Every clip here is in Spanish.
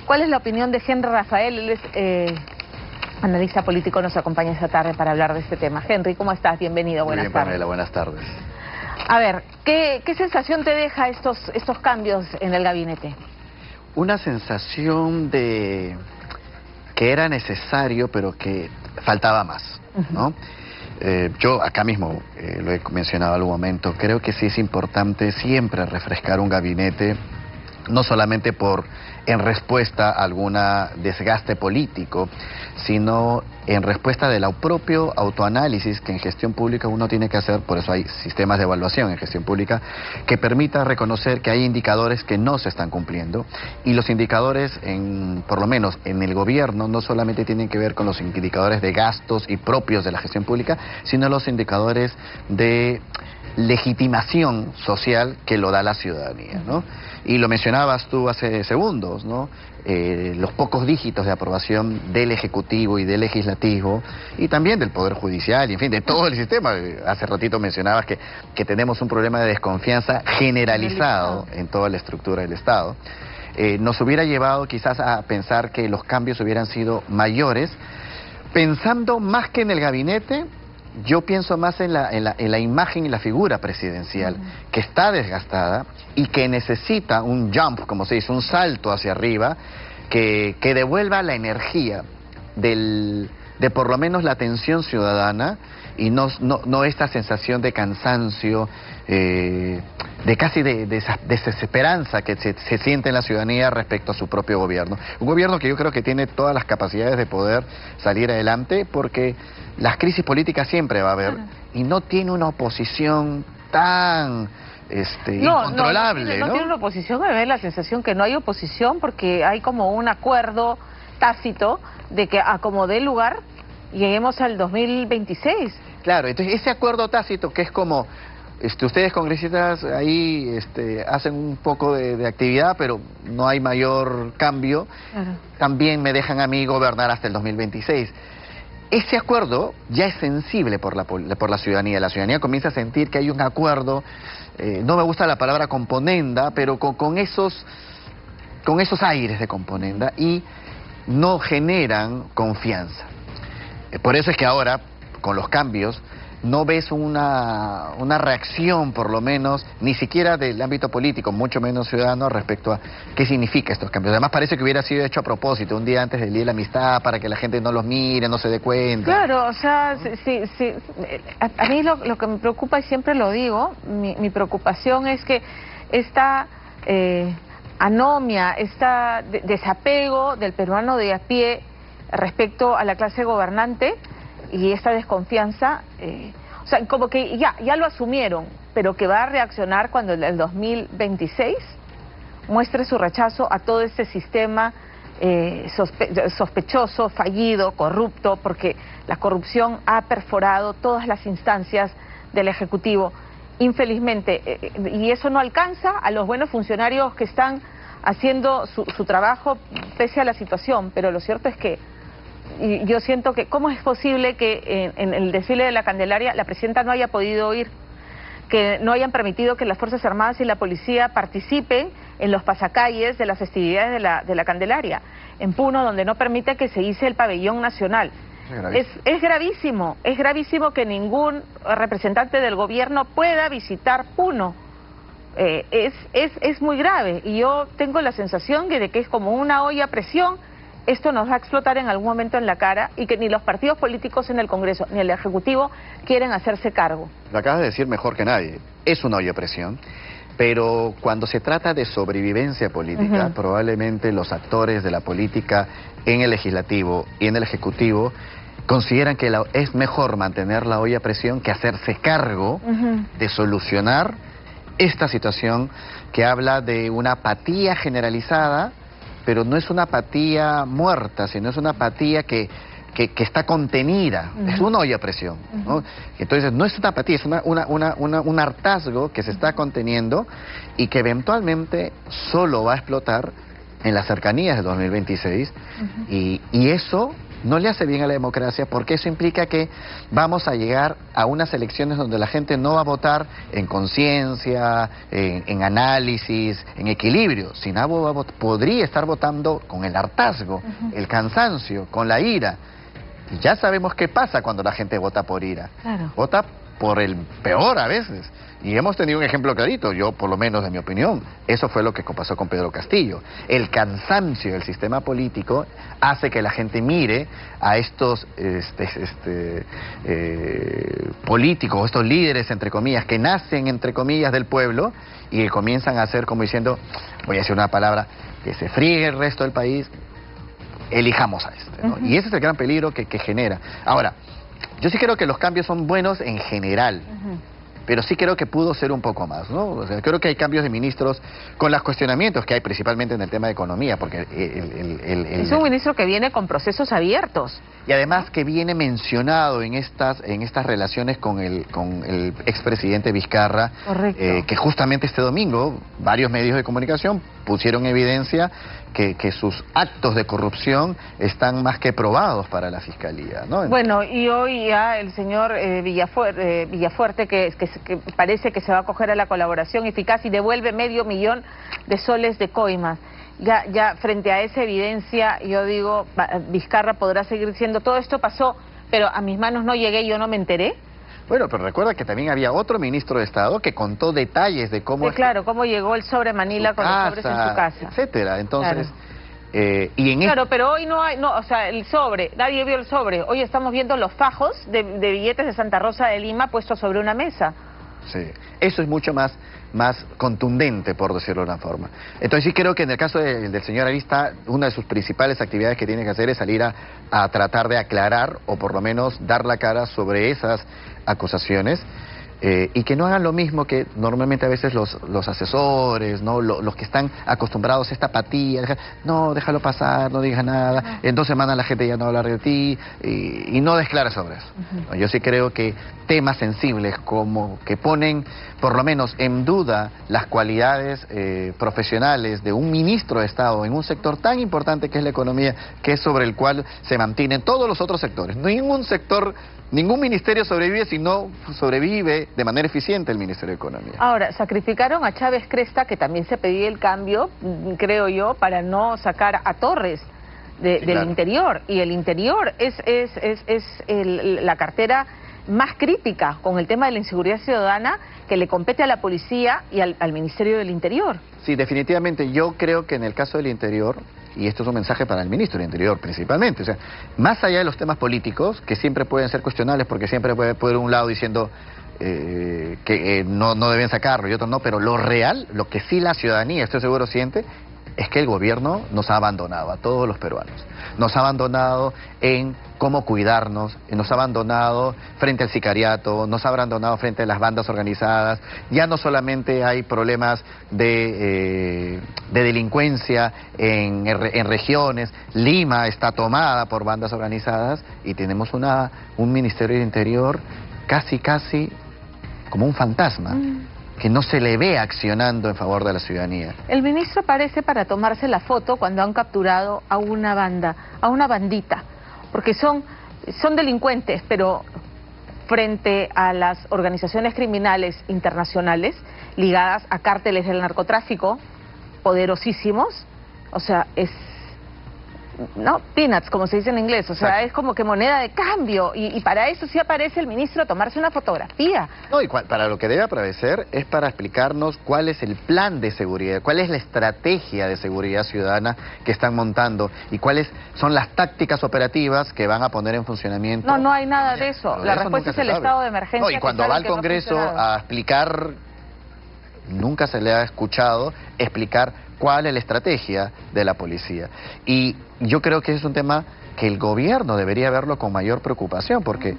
¿Cuál es la opinión de Henry Rafael? Él es analista político, nos acompaña esta tarde para hablar de este tema. Henry, ¿cómo estás? Bienvenido, buenas tardes. Pamela, buenas tardes. A ver, ¿qué sensación te deja estos cambios en el gabinete? Una sensación de que era necesario, pero que faltaba más, ¿no? Yo acá mismo lo he mencionado en algún momento, creo que sí es importante siempre refrescar un gabinete, no solamente en respuesta a algún desgaste político, sino en respuesta del propio autoanálisis que en gestión pública uno tiene que hacer. Por eso hay sistemas de evaluación en gestión pública que permita reconocer que hay indicadores que no se están cumpliendo, y los indicadores, por lo menos en el gobierno, no solamente tienen que ver con los indicadores de gastos y propios de la gestión pública, sino los indicadores de legitimación social que lo da la ciudadanía, ¿no? Y lo mencionabas tú hace segundos, ¿no? Los pocos dígitos de aprobación del Ejecutivo y del Legislativo, y también del Poder Judicial, y en fin, de todo el sistema. Hace ratito mencionabas que tenemos un problema de desconfianza generalizado en toda la estructura del Estado. Nos hubiera llevado quizás a pensar que los cambios hubieran sido mayores, pensando más que en el gabinete. Yo pienso más en la imagen y la figura presidencial, que está desgastada y que necesita un jump, como se dice, un salto hacia arriba, que devuelva la energía de por lo menos la atención ciudadana, y no esta sensación de cansancio, de casi de desesperanza que se siente en la ciudadanía respecto a su propio gobierno. Un gobierno que yo creo que tiene todas las capacidades de poder salir adelante, porque las crisis políticas siempre va a haber, y no tiene una oposición tan incontrolable, no tiene una oposición. Me da la sensación que no hay oposición porque hay como un acuerdo tácito de que a como dé lugar lleguemos al 2026. Claro, entonces ese acuerdo tácito, que es como ustedes congresistas ahí hacen un poco de actividad, pero no hay mayor cambio, también me dejan a mí gobernar hasta el 2026. Ese acuerdo ya es sensible por la ciudadanía. La ciudadanía comienza a sentir que hay un acuerdo, no me gusta la palabra componenda, pero con esos aires de componenda, y no generan confianza. Por eso es que ahora, con los cambios, no ves una reacción, por lo menos, ni siquiera del ámbito político, mucho menos ciudadano, respecto a qué significa estos cambios. Además, parece que hubiera sido hecho a propósito, un día antes del Día de la Amistad, para que la gente no los mire, no se dé cuenta. Claro, o sea, sí, a mí lo que me preocupa, y siempre lo digo, mi preocupación es que esta anomia, este desapego del peruano de a pie respecto a la clase gobernante, y esta desconfianza, o sea, como que ya lo asumieron, pero que va a reaccionar cuando en el 2026 muestre su rechazo a todo este sistema sospechoso, fallido, corrupto, porque la corrupción ha perforado todas las instancias del Ejecutivo, infelizmente, y eso no alcanza a los buenos funcionarios que están haciendo su trabajo pese a la situación. Pero lo cierto es que yo siento que ¿cómo es posible que en el desfile de la Candelaria la presidenta no haya podido ir? Que no hayan permitido que las Fuerzas Armadas y la Policía participen en los pasacalles de las festividades de la Candelaria. En Puno, donde no permite que se hice el pabellón nacional. Es gravísimo que ningún representante del gobierno pueda visitar Puno. Es muy grave, y yo tengo la sensación de que es como una olla a presión. Esto nos va a explotar en algún momento en la cara, y que ni los partidos políticos en el Congreso ni el Ejecutivo quieren hacerse cargo. Lo acabas de decir mejor que nadie. Es una olla de presión, pero cuando se trata de sobrevivencia política, probablemente los actores de la política en el Legislativo y en el Ejecutivo consideran que es mejor mantener la olla a presión que hacerse cargo de solucionar esta situación, que habla de una apatía generalizada, pero no es una apatía muerta, sino es una apatía que está contenida. Es una olla a presión, ¿no? Entonces no es una apatía, es un hartazgo que se está conteniendo, y que eventualmente solo va a explotar en las cercanías de 2026, y eso no le hace bien a la democracia, porque eso implica que vamos a llegar a unas elecciones donde la gente no va a votar en conciencia, en análisis, en equilibrio, sino podría estar votando con el hartazgo, el cansancio, con la ira. Y ya sabemos qué pasa cuando la gente vota por ira. Claro. Vota por el peor a veces. Y hemos tenido un ejemplo clarito, yo por lo menos de mi opinión, eso fue lo que pasó con Pedro Castillo. El cansancio del sistema político hace que la gente mire a estos políticos, estos líderes, entre comillas, que nacen, entre comillas, del pueblo y que comienzan a hacer como diciendo, voy a decir una palabra, que se friegue el resto del país, elijamos a este, ¿no? Y ese es el gran peligro que genera. Ahora, yo sí creo que los cambios son buenos en general. Pero sí creo que pudo ser un poco más, ¿no? O sea, creo que hay cambios de ministros con los cuestionamientos que hay principalmente en el tema de economía, porque es un ministro que viene con procesos abiertos. Y además que viene mencionado en estas relaciones con el expresidente Vizcarra, que justamente este domingo varios medios de comunicación pusieron en evidencia que sus actos de corrupción están más que probados para la Fiscalía, ¿no? Bueno, y hoy ya el señor Villafuerte, que parece que se va a acoger a la colaboración eficaz y devuelve $500,000 de soles de coimas. Ya frente a esa evidencia, yo digo, Vizcarra podrá seguir diciendo, todo esto pasó, pero a mis manos no llegué, yo no me enteré. Bueno, pero recuerda que también había otro ministro de Estado que contó detalles de cómo... Sí, claro, cómo llegó el sobre Manila con los sobres en su casa. Etcétera, entonces... Claro. Claro, pero hoy no hay, o sea, el sobre, nadie vio el sobre. Hoy estamos viendo los fajos de billetes de Santa Rosa de Lima puestos sobre una mesa. Sí, eso es mucho más contundente, por decirlo de una forma. Entonces sí creo que en el caso del señor Arista, una de sus principales actividades que tiene que hacer es salir a tratar de aclarar, o por lo menos dar la cara sobre esas acusaciones, y que no hagan lo mismo que normalmente a veces los asesores, ¿no? Los que están acostumbrados a esta apatía, no, déjalo pasar, no digas nada, en 2 semanas la gente ya no va a hablar de ti, y no declara sobre eso. Yo sí creo que temas sensibles como que ponen por lo menos en duda las cualidades profesionales de un ministro de Estado en un sector tan importante que es la economía, que es sobre el cual se mantienen todos los otros sectores. Ningún ministerio sobrevive si no sobrevive de manera eficiente el Ministerio de Economía. Ahora, sacrificaron a Chávez Cresta, que también se pedía el cambio, creo yo, para no sacar a Torres del interior. Y el interior es la cartera más crítica con el tema de la inseguridad ciudadana que le compete a la policía y al Ministerio del Interior. Sí, definitivamente. Yo creo que en el caso del Interior, y esto es un mensaje para el ministro del Interior principalmente, o sea, más allá de los temas políticos, que siempre pueden ser cuestionables porque siempre puede haber un lado diciendo que no deben sacarlo y otro no, pero lo real, lo que sí la ciudadanía, estoy seguro, siente, es que el gobierno nos ha abandonado a todos los peruanos. Nos ha abandonado en cómo cuidarnos, nos ha abandonado frente al sicariato, nos ha abandonado frente a las bandas organizadas. Ya no solamente hay problemas de delincuencia en regiones, Lima está tomada por bandas organizadas y tenemos un Ministerio del Interior casi como un fantasma, que no se le ve accionando en favor de la ciudadanía. El ministro aparece para tomarse la foto cuando han capturado a una bandita, porque son delincuentes, pero frente a las organizaciones criminales internacionales ligadas a cárteles del narcotráfico poderosísimos, o sea, peanuts, como se dice en inglés, o sea, es como que moneda de cambio, y para eso sí aparece el ministro a tomarse una fotografía. No, y para lo que debe aparecer es para explicarnos cuál es el plan de seguridad, cuál es la estrategia de seguridad ciudadana que están montando y cuáles son las tácticas operativas que van a poner en funcionamiento. No hay nada de eso. La respuesta es el estado de emergencia. No, y cuando va al Congreso a explicar, nunca se le ha escuchado explicar cuál es la estrategia de la policía. Y yo creo que es un tema que el gobierno debería verlo con mayor preocupación, porque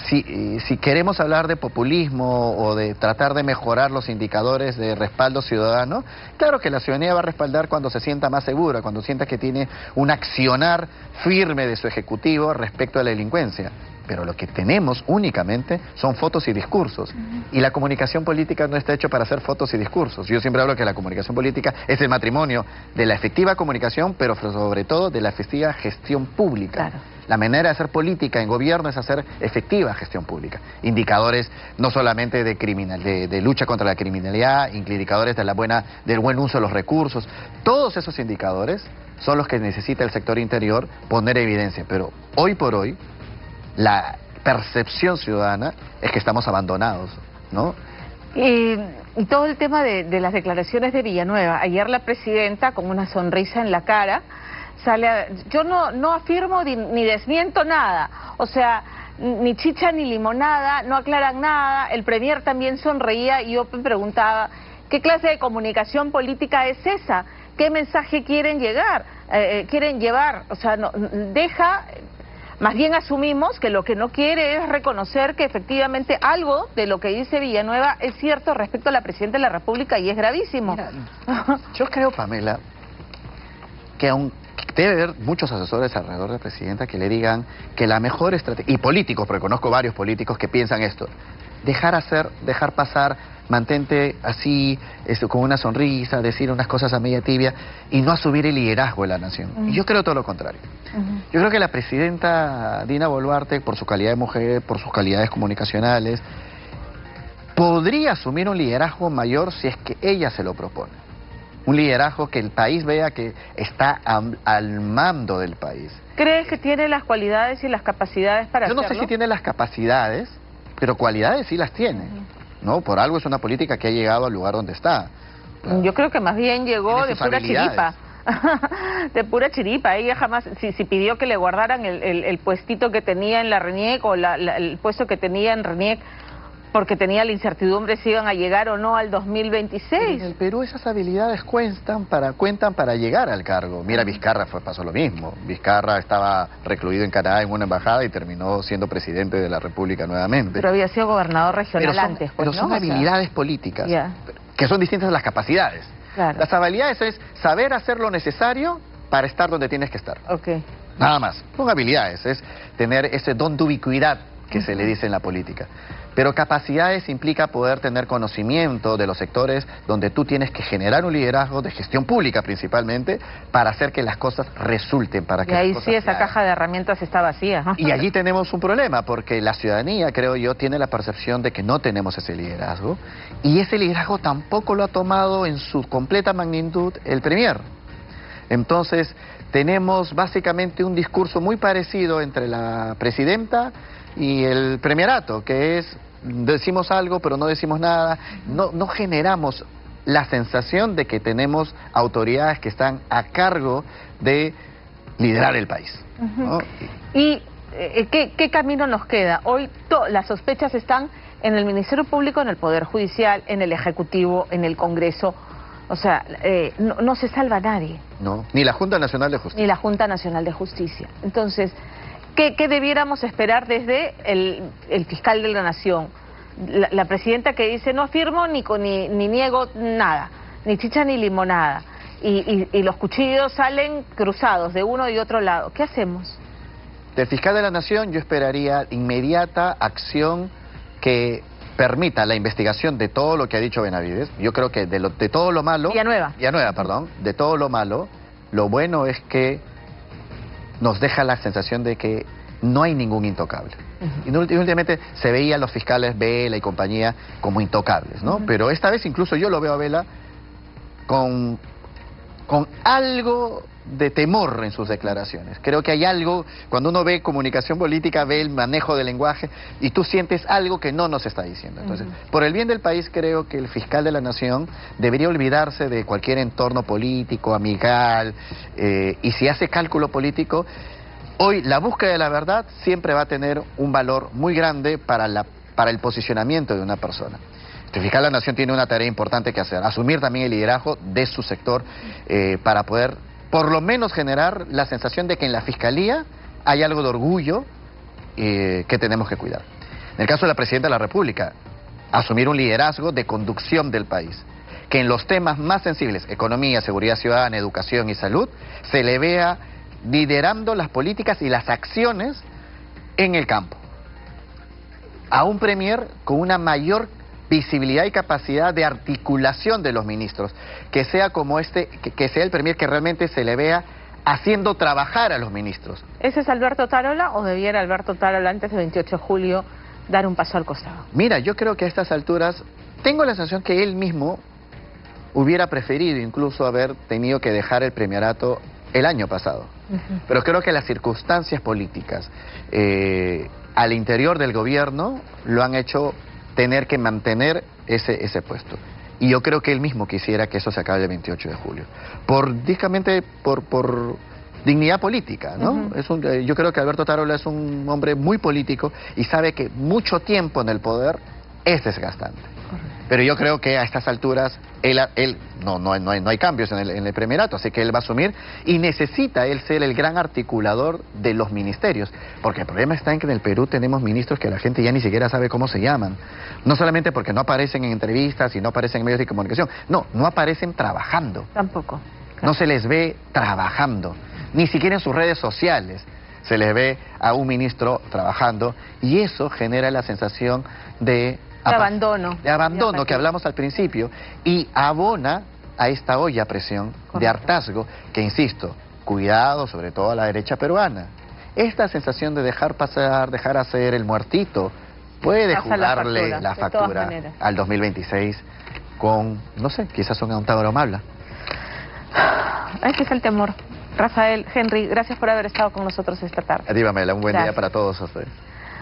si queremos hablar de populismo o de tratar de mejorar los indicadores de respaldo ciudadano, claro que la ciudadanía va a respaldar cuando se sienta más segura, cuando sienta que tiene un accionar firme de su ejecutivo respecto a la delincuencia. Pero lo que tenemos únicamente son fotos y discursos. Y la comunicación política no está hecho para hacer fotos y discursos. Yo siempre hablo que la comunicación política es el matrimonio de la efectiva comunicación, pero sobre todo de la efectiva gestión pública. Claro. La manera de hacer política en gobierno es hacer efectiva gestión pública. Indicadores no solamente de lucha contra la criminalidad, indicadores del buen uso de los recursos. Todos esos indicadores son los que necesita el sector interior poner evidencia. Pero hoy por hoy, la percepción ciudadana es que estamos abandonados, ¿no? Y todo el tema de las declaraciones de Villanueva. Ayer la presidenta, con una sonrisa en la cara, yo no afirmo ni desmiento nada, o sea, ni chicha ni limonada, no aclaran nada. El premier también sonreía y yo me preguntaba, ¿qué clase de comunicación política es esa? ¿Qué mensaje quieren llevar? O sea, más bien asumimos que lo que no quiere es reconocer que efectivamente algo de lo que dice Villanueva es cierto respecto a la Presidenta de la República y es gravísimo. Mira, yo creo, Pamela, que debe haber muchos asesores alrededor de la Presidenta que le digan que la mejor estrategia, y políticos, porque conozco varios políticos que piensan esto, dejar pasar, mantente así, con una sonrisa, decir unas cosas a media tibia y no asumir el liderazgo de la nación. Y yo creo todo lo contrario. Yo creo que la Presidenta Dina Boluarte, por su calidad de mujer, por sus calidades comunicacionales, podría asumir un liderazgo mayor si es que ella se lo propone. Un liderazgo que el país vea que está al mando del país. ¿Crees que tiene las cualidades y las capacidades para hacerlo? Yo no sé si tiene las capacidades, pero cualidades sí las tiene, ¿no? Por algo es una política que ha llegado al lugar donde está. Yo creo que más bien llegó de pura chiripa. De pura chiripa. Ella jamás, si pidió que le guardaran el puestito que tenía en la RENIEC o el puesto que tenía en RENIEC, porque tenía la incertidumbre si iban a llegar o no al 2026. En el Perú esas habilidades cuentan para llegar al cargo. Mira, Vizcarra pasó lo mismo. Vizcarra estaba recluido en Canadá en una embajada y terminó siendo presidente de la República nuevamente. Pero había sido gobernador regional antes, pues, pero son habilidades políticas, que son distintas a las capacidades. Claro. Las habilidades es saber hacer lo necesario para estar donde tienes que estar. Nada más. Son habilidades, es tener ese don de ubicuidad que se le dice en la política. Pero capacidades implica poder tener conocimiento de los sectores donde tú tienes que generar un liderazgo de gestión pública principalmente para hacer que las cosas resulten, para que y ahí las cosas sí esa caja de herramientas está vacía. Y allí tenemos un problema porque la ciudadanía, creo yo, tiene la percepción de que no tenemos ese liderazgo y ese liderazgo tampoco lo ha tomado en su completa magnitud el premier. Entonces tenemos básicamente un discurso muy parecido entre la presidenta y el premierato, que es decimos algo pero no decimos nada, no generamos la sensación de que tenemos autoridades que están a cargo de liderar el país, ¿no? ¿Y qué camino nos queda? Hoy las sospechas están en el Ministerio Público, en el Poder Judicial, en el Ejecutivo, en el Congreso. O sea, no se salva nadie. No, ni la Junta Nacional de Justicia. Ni la Junta Nacional de Justicia. Entonces, ¿qué debiéramos esperar desde el fiscal de la Nación? La presidenta que dice no afirmo ni niego nada, ni chicha ni limonada. Y los cuchillos salen cruzados de uno y otro lado. ¿Qué hacemos? Del fiscal de la Nación yo esperaría inmediata acción que permita la investigación de todo lo que ha dicho Benavides. Yo creo que de todo lo malo... Villanueva, perdón. De todo lo malo, lo bueno es que nos deja la sensación de que no hay ningún intocable. Y últimamente se veía a los fiscales Vela y compañía como intocables, ¿no? Pero esta vez incluso yo lo veo a Vela con algo de temor en sus declaraciones. Creo que hay algo, cuando uno ve comunicación política, ve el manejo del lenguaje y tú sientes algo que no nos está diciendo. Entonces, por el bien del país, creo que el fiscal de la Nación debería olvidarse de cualquier entorno político, amical, y si hace cálculo político, hoy la búsqueda de la verdad siempre va a tener un valor muy grande para el posicionamiento de una persona. El fiscal de la Nación tiene una tarea importante que hacer, asumir también el liderazgo de su sector para poder por lo menos generar la sensación de que en la Fiscalía hay algo de orgullo que tenemos que cuidar. En el caso de la Presidenta de la República, asumir un liderazgo de conducción del país, que en los temas más sensibles, economía, seguridad ciudadana, educación y salud, se le vea liderando las políticas y las acciones en el campo. A un premier con una mayor visibilidad y capacidad de articulación de los ministros, que sea como que sea el premier que realmente se le vea haciendo trabajar a los ministros. ¿Ese es Alberto Tarola o debiera Alberto Tarola antes del 28 de julio dar un paso al costado? Mira, yo creo que a estas alturas tengo la sensación que él mismo hubiera preferido incluso haber tenido que dejar el premierato el año pasado. Pero creo que las circunstancias políticas al interior del gobierno lo han hecho tener que mantener ese puesto. Y yo creo que él mismo quisiera que eso se acabe el 28 de julio. Dígamente por dignidad política, ¿no? Yo creo que Alberto Tarola es un hombre muy político y sabe que mucho tiempo en el poder es desgastante. Pero yo creo que a estas alturas no hay cambios en el premierato, así que él va a asumir y necesita él ser el gran articulador de los ministerios, porque el problema está en que en el Perú tenemos ministros que la gente ya ni siquiera sabe cómo se llaman, no solamente porque no aparecen en entrevistas y no aparecen en medios de comunicación, no aparecen trabajando. Tampoco. Claro. No se les ve trabajando, ni siquiera en sus redes sociales se les ve a un ministro trabajando, y eso genera la sensación de abandono que hablamos al principio, y abona a esta olla a presión de hartazgo que, insisto, cuidado sobre todo a la derecha peruana. Esta sensación de dejar pasar, dejar hacer el muertito puede jugarle la factura al 2026 con, no sé, quizás un Tauro Mabla. Este es el temor. Rafael, Henry, gracias por haber estado con nosotros esta tarde. A ti, Pamela, un buen día para todos ustedes.